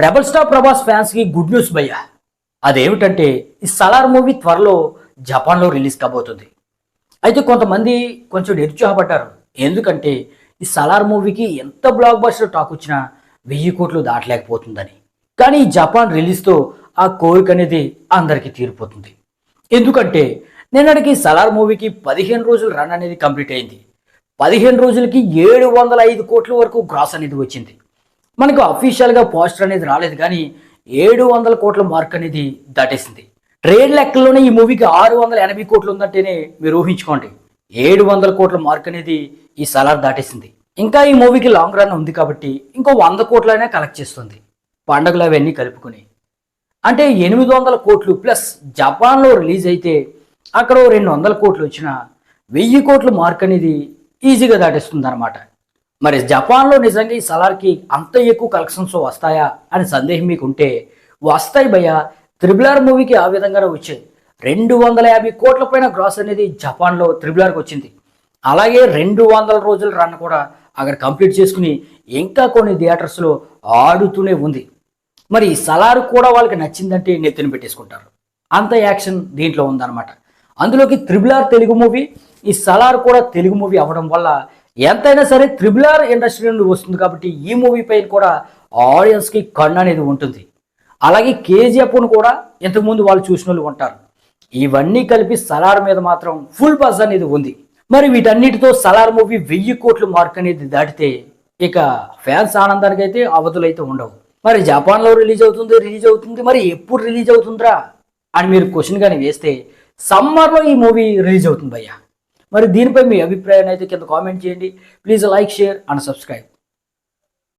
Rebel star Prabhas ఫ్యాన్స్కి good news భయ్యా. అదేమిటంటే ఈ సలార్ మూవీ త్వరలో జపాన్లో రిలీజ్ కాబోతుంది. అయితే కొంతమంది కొంచెం నిరుత్సాహపడ్డారు. ఎందుకంటే ఈ సలార్ మూవీకి ఎంత బ్లాక్ బస్టర్ టాక్ వచ్చినా 1000 కోట్లు దాటలేకపోతుందని. కానీ ఈ జపాన్ రిలీజ్తో ఆ కోరిక అనేది అందరికీ తీరిపోతుంది. ఎందుకంటే నిన్నటికి సలార్ మూవీకి 15 రోజుల రన్ అనేది కంప్లీట్ అయింది. 15 రోజులకి 705 కోట్ల వరకు గ్రాస్ అనేది వచ్చింది. మనకు అఫీషియల్గా పోస్టర్ అనేది రాలేదు, కానీ 700 కోట్ల మార్క్ అనేది దాటేసింది. ట్రేడ్ లెక్కల్లోనే ఈ మూవీకి 680 కోట్లు ఉందంటేనే మీరు ఊహించుకోండి. 700 కోట్ల మార్క్ అనేది ఈ సలార్ దాటేసింది. ఇంకా ఈ మూవీకి లాంగ్ రన్ ఉంది కాబట్టి ఇంకో 100 కోట్లైనా కలెక్ట్ చేస్తుంది, పండుగలు అవన్నీ కలుపుకొని. అంటే 800 కోట్లు ప్లస్ జపాన్లో రిలీజ్ అయితే అక్కడ 200 కోట్లు వచ్చిన 1000 కోట్ల మార్క్ అనేది ఈజీగా దాటేస్తుంది అనమాట. మరి జపాన్లో నిజంగా ఈ సలార్కి అంత ఎక్కువ కలెక్షన్స్ వస్తాయా అని సందేహం మీకు ఉంటే వస్తాయి భయ్య. RRR మూవీకి ఆ విధంగానే వచ్చాయి. 250 కోట్ల పైన గ్రాస్ అనేది జపాన్లో RRRకి వచ్చింది. అలాగే 200 రోజుల రన్ కూడా అక్కడ కంప్లీట్ చేసుకుని ఇంకా కొన్ని థియేటర్స్లో ఆడుతూనే ఉంది. మరి సలార్ కూడా వాళ్ళకి నచ్చిందంటే నెత్తిన పెట్టేసుకుంటారు, అంత యాక్షన్ దీంట్లో ఉందన్నమాట. అందులోకి RRR తెలుగు మూవీ, ఈ సలార్ కూడా తెలుగు మూవీ అవ్వడం వల్ల ఎంతైనా సరే RRR ఇండస్ట్రీ నుండి వస్తుంది కాబట్టి ఈ మూవీ పైన కూడా ఆడియన్స్కి కన్ను అనేది ఉంటుంది. అలాగే KGFను కూడా ఇంతకుముందు వాళ్ళు చూసిన వాళ్ళు ఉంటారు. ఇవన్నీ కలిపి సలార్ మీద మాత్రం ఫుల్ బజ్ అనేది ఉంది. మరి వీటన్నిటితో సలార్ మూవీ 1000 కోట్ల మార్క్ అనేది దాటితే ఇక ఫ్యాన్స్ ఆనందానికి అయితే అవధులైతే ఉండవు. మరి జపాన్లో రిలీజ్ అవుతుంది మరి ఎప్పుడు రిలీజ్ అవుతుందిరా అని మీరు క్వశ్చన్ కానీ వేస్తే సమ్మర్లో ఈ మూవీ రిలీజ్ అవుతుంది భయ్యా. మరి దీనిపై మీ అభిప్రాయాన్ని అయితే కింద కామెంట్ చేయండి. Please like, share and subscribe.